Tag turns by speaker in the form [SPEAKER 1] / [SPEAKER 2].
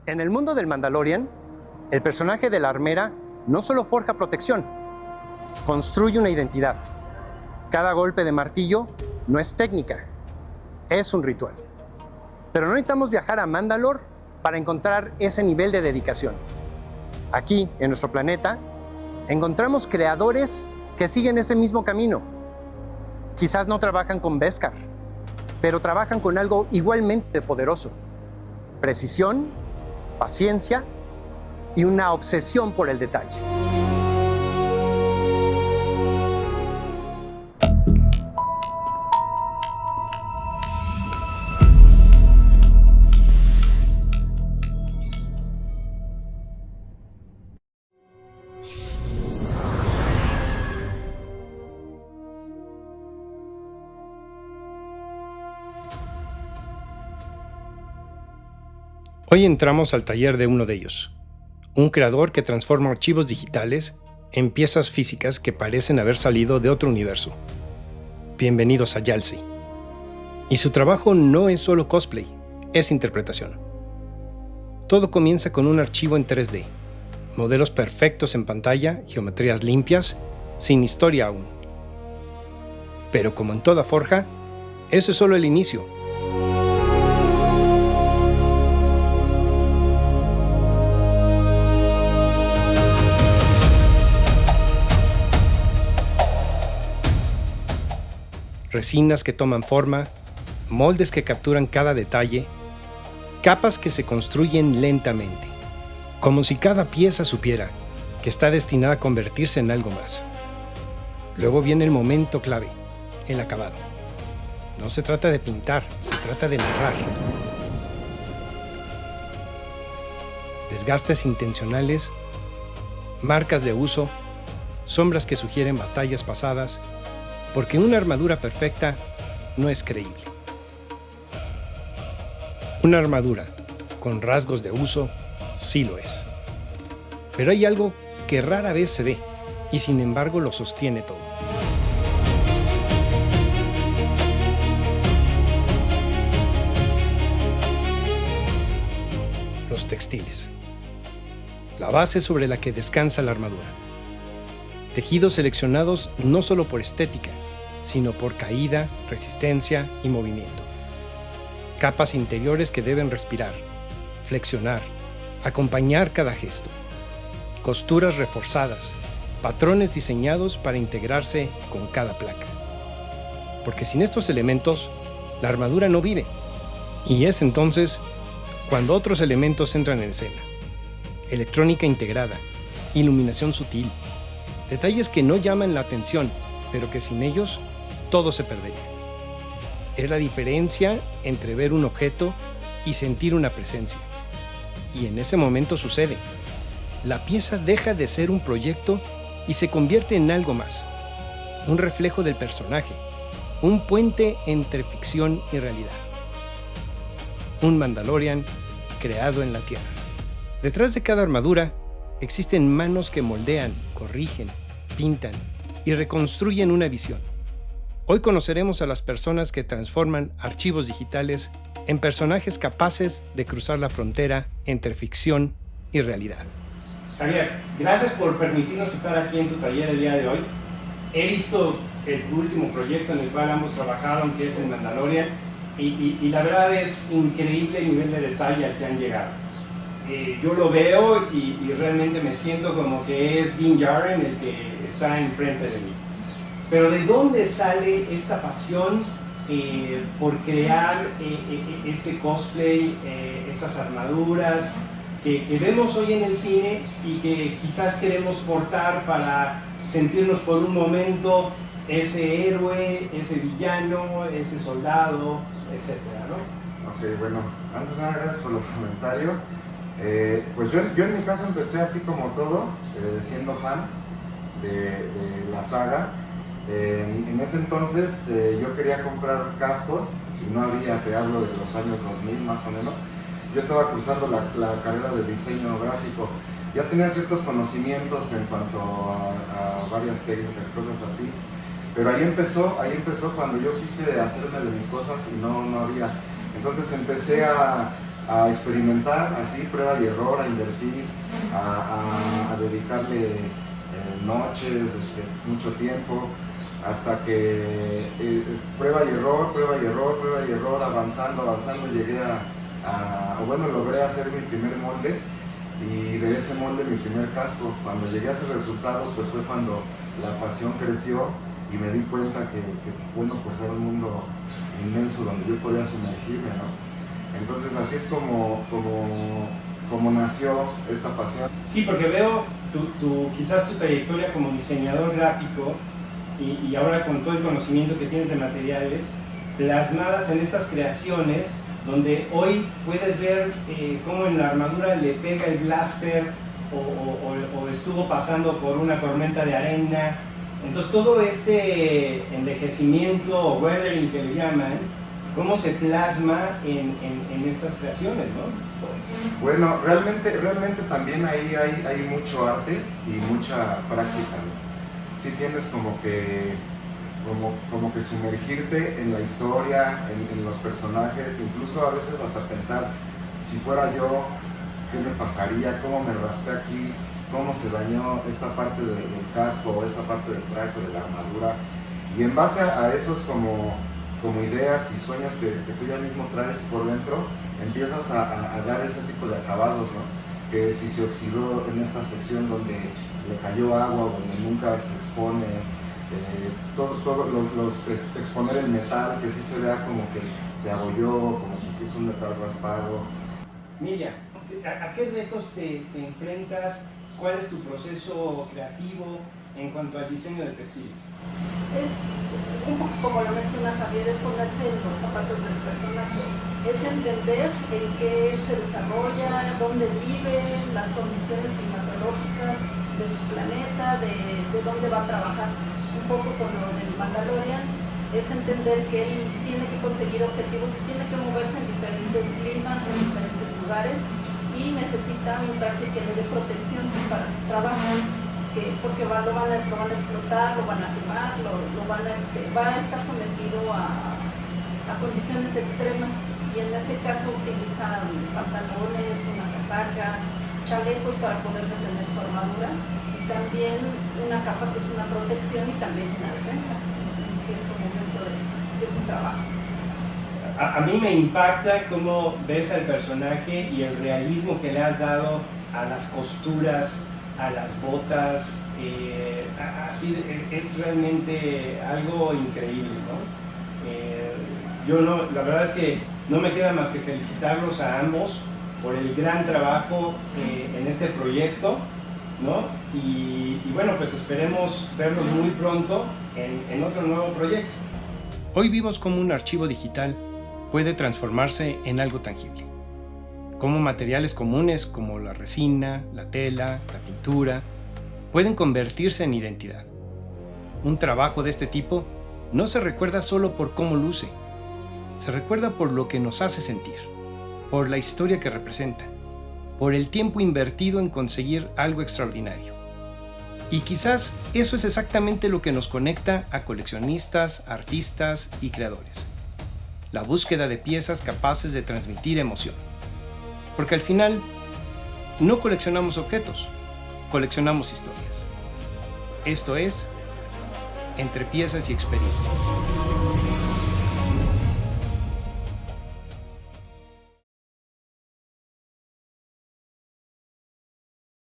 [SPEAKER 1] En el mundo del Mandalorian, el personaje de la armera no solo forja protección, construye una identidad. Cada golpe de martillo no es técnica, es un ritual. Pero no necesitamos viajar a Mandalore para encontrar ese nivel de dedicación. Aquí, en nuestro planeta, encontramos creadores que siguen ese mismo camino. Quizás no trabajan con Beskar, pero trabajan con algo igualmente poderoso: precisión, paciencia y una obsesión por el detalle.
[SPEAKER 2] Hoy entramos al taller de uno de ellos, un creador que transforma archivos digitales en piezas físicas que parecen haber salido de otro universo. Bienvenidos a Yalsi. Y su trabajo no es solo cosplay, es interpretación. Todo comienza con un archivo en 3D, modelos perfectos en pantalla, geometrías limpias, sin historia aún. Pero como en toda forja, eso es solo el inicio. Resinas que toman forma, moldes que capturan cada detalle, capas que se construyen lentamente, como si cada pieza supiera que está destinada a convertirse en algo más. Luego viene el momento clave, el acabado. No se trata de pintar, se trata de narrar. Desgastes intencionales, marcas de uso, sombras que sugieren batallas pasadas, porque una armadura perfecta no es creíble. Una armadura con rasgos de uso sí lo es. Pero hay algo que rara vez se ve y sin embargo lo sostiene todo. Los textiles. La base sobre la que descansa la armadura. Tejidos seleccionados no solo por estética, sino por caída, resistencia y movimiento. Capas interiores que deben respirar, flexionar, acompañar cada gesto. Costuras reforzadas, patrones diseñados para integrarse con cada placa. Porque sin estos elementos, la armadura no vive. Y es entonces cuando otros elementos entran en escena. Electrónica integrada, iluminación sutil, detalles que no llaman la atención, pero que sin ellos todo se perdería. Es la diferencia entre ver un objeto y sentir una presencia. Y en ese momento sucede. La pieza deja de ser un proyecto y se convierte en algo más. Un reflejo del personaje, un puente entre ficción y realidad. Un Mandalorian creado en la Tierra. Detrás de cada armadura existen manos que moldean, corrigen, pintan y reconstruyen una visión. Hoy conoceremos a las personas que transforman archivos digitales en personajes capaces de cruzar la frontera entre ficción y realidad. Javier, gracias por permitirnos estar aquí en tu taller el día de hoy. He visto tu último proyecto en el cual ambos trabajaron, que es el Mandalorian, y la verdad es increíble el nivel de detalle al que han llegado. Yo lo veo y realmente me siento como que es Din Djarin el que está enfrente de mí. Pero ¿de dónde sale esta pasión por crear este cosplay, estas armaduras que vemos hoy en el cine y que quizás queremos portar para sentirnos por un momento ese héroe, ese villano, ese soldado, etcétera, ¿no?
[SPEAKER 3] Ok, bueno, antes de nada, gracias por los comentarios. Pues yo en mi caso empecé así como todos, siendo fan de la saga. En ese entonces yo quería comprar cascos y no había, te hablo de los años 2000 más o menos. Yo estaba cursando la carrera de diseño gráfico. Ya tenía ciertos conocimientos en cuanto a varias técnicas, cosas así. Pero ahí empezó cuando yo quise hacerme de mis cosas y no había. Entonces empecé a a experimentar, así, prueba y error, a invertir, a dedicarle noches, mucho tiempo, hasta que prueba y error, avanzando, llegué logré hacer mi primer molde, y de ese molde mi primer casco. Cuando llegué a ese resultado, pues fue cuando la pasión creció y me di cuenta que pues era un mundo inmenso donde yo podía sumergirme, ¿no? Entonces así es como nació esta pasión.
[SPEAKER 2] Sí, porque veo quizás tu trayectoria como diseñador gráfico y ahora con todo el conocimiento que tienes de materiales plasmadas en estas creaciones, donde hoy puedes ver cómo en la armadura le pega el blaster o estuvo pasando por una tormenta de arena. Entonces todo este envejecimiento o weathering que le llaman, ¿cómo se plasma en estas creaciones, no?
[SPEAKER 3] Bueno, realmente también ahí hay mucho arte y mucha práctica, ¿no? Sí tienes como que sumergirte en la historia, en los personajes, incluso a veces hasta pensar, si fuera yo, ¿qué me pasaría? ¿Cómo me raspé aquí? ¿Cómo se dañó esta parte del casco o esta parte del traje, de la armadura? Y en base a esos como ideas y sueños que tú ya mismo traes por dentro, empiezas a dar ese tipo de acabados, ¿no? Que si se oxidó en esta sección donde le cayó agua, donde nunca se expone, exponer el metal, que sí se vea como que se abolló, como que sí es un metal raspado.
[SPEAKER 2] Miriam, ¿a qué retos te enfrentas? ¿Cuál es tu proceso creativo en cuanto al diseño de textiles?
[SPEAKER 4] Es un poco como lo menciona Javier, es ponerse en los zapatos del personaje, es entender en qué se desarrolla, dónde vive, las condiciones climatológicas de su planeta, de dónde va a trabajar. Un poco con lo del Mandalorian, es entender que él tiene que conseguir objetivos y tiene que moverse en diferentes climas, en diferentes lugares, y necesita un traje que le dé protección para su trabajo, porque lo van a explotar, lo van a quemar, va a estar sometido a condiciones extremas, y en ese caso utiliza pantalones, una casaca, chalecos para poder detener su armadura, y también una capa que es una protección y también una defensa en cierto momento de su trabajo.
[SPEAKER 2] A mí me impacta cómo ves al personaje y el realismo que le has dado a las costuras, a las botas, así es realmente algo increíble, ¿no? La verdad es que no me queda más que felicitarlos a ambos por el gran trabajo en este proyecto, ¿no? Y bueno, pues esperemos verlos muy pronto en otro nuevo proyecto. Hoy vimos cómo un archivo digital puede transformarse en algo tangible. Cómo materiales comunes como la resina, la tela, la pintura, pueden convertirse en identidad. Un trabajo de este tipo no se recuerda solo por cómo luce, se recuerda por lo que nos hace sentir, por la historia que representa, por el tiempo invertido en conseguir algo extraordinario. Y quizás eso es exactamente lo que nos conecta a coleccionistas, artistas y creadores. La búsqueda de piezas capaces de transmitir emoción. Porque al final, no coleccionamos objetos, coleccionamos historias. Esto es Entre Piezas y Experiencias.